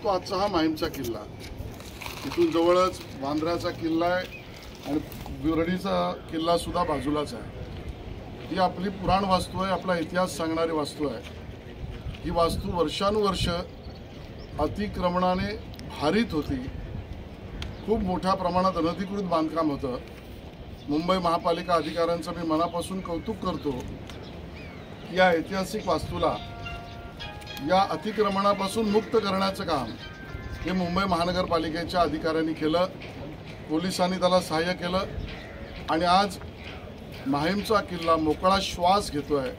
तो आजचा हा माहीमचा किल्ला। इथून जवळच वांद्र्याचा किल्ला आहे आणि बिरडीचा किल्ला सुद्धा बाजूलाच आहे। ही आपली पुराण वास्तू आहे, आपला इतिहास सांगणारी वास्तू आहे। ही वास्तू वर्षानुवर्ष अतिक्रमणाने भारित होती। खूप मोठ्या प्रमाणात अनधिकृत बांधकाम होतं। मुंबई महापालिका अधिकाऱ्यांचं मी मनापासून कौतुक करतो की या ऐतिहासिक वास्तूला या अतिक्रमणापासून मुक्त करण्याचं काम हे मुंबई महानगरपालिकेच्या अधिकाऱ्यांनी केलं, पोलिसांनी त्याला सहाय्य केलं आणि आज माहीमचा किल्ला मोकळा श्वास घेतोय।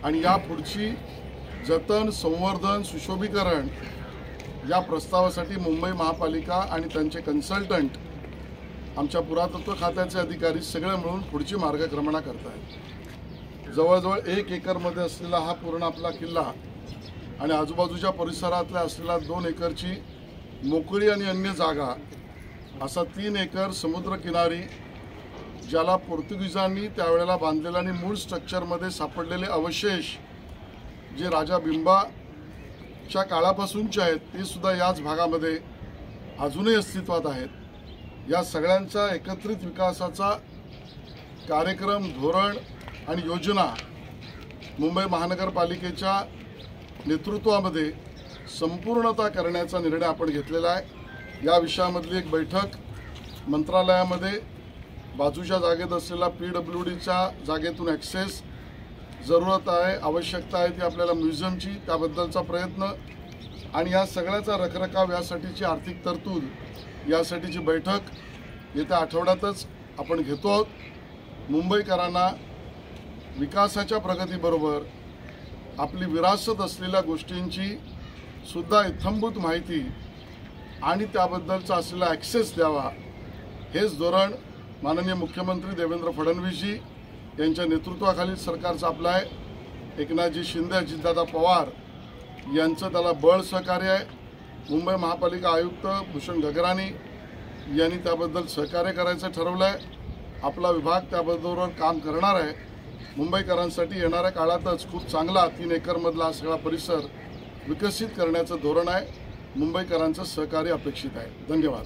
आणि या पुढची जतन, संवर्धन, सुशोभीकरण या प्रस्तावासाठी मुंबई महापालिका आणि त्यांचे कन्सल्टंट, आमच्या पुरातत्व खात्याचे अधिकारी सगळे मिळून पुढची मार्गक्रमणा करत आहेत। जवळजवळ 1 एकरमध्ये असलेला हा पूर्ण आपला किल्ला आणि आजूबाजूच्या परिसरातल्या असलेला 2 एकरची मोकळी आणि अन्य जागा असा 3 एकर समुद्रकिनारी, ज्याला पोर्तुगीजांनी त्यावेळेला बांधलेल्या आणि मूळ स्ट्रक्चरमध्ये सापडलेले अवशेष जे राजा बिंबाच्या काळापासूनचे आहेत ते सुद्धा याच भागामध्ये अजूनही अस्तित्वात आहेत। या सगळ्यांचा एकत्रित विकासाचा कार्यक्रम, धोरण आणि योजना मुंबई महानगरपालिकेच्या नेतृत्वामध्ये संपूर्णता करण्याचा निर्णय आपण घेतलेला आहे। या विषयामधली एक बैठक मंत्रालयामध्ये बाजूच्या जागेत असलेला PWDच्या जागेतून ॲक्सेस जरूरत आहे, आवश्यकता आहे ती आपल्याला म्युझियमची, त्याबद्दलचा प्रयत्न आणि या सगळ्याचा रखरखाव यासाठीची आर्थिक तरतूद यासाठीची बैठक येत्या आठवड्यातच आपण घेतो आहोत। मुंबईकरांना विकासाच्या प्रगतीबरोबर आपली विरासत असलेल्या गोष्टींची सुद्धा इत्थंभूत माहिती आणि त्याबद्दलचा असलेला ॲक्सेस द्यावा, हेच धोरण माननीय मुख्यमंत्री देवेंद्र फडणवीसजी यांच्या नेतृत्वाखालील सरकारचं आपलं आहे। एकनाथजी शिंदे, अजितदादा पवार यांचं त्याला बळ सहकार्य आहे। मुंबई महापालिका आयुक्त भूषण गगराणी यांनी त्याबद्दल सहकार्य करायचं ठरवलं आहे। आपला विभाग त्याबरोबर काम करणार आहे। मुंबईकरांसाठी येणाऱ्या काळातच खूप चांगला 3 एकरमधला सगळा परिसर विकसित करण्याचं धोरण आहे। मुंबईकरांचं सहकार्य अपेक्षित आहे। धन्यवाद।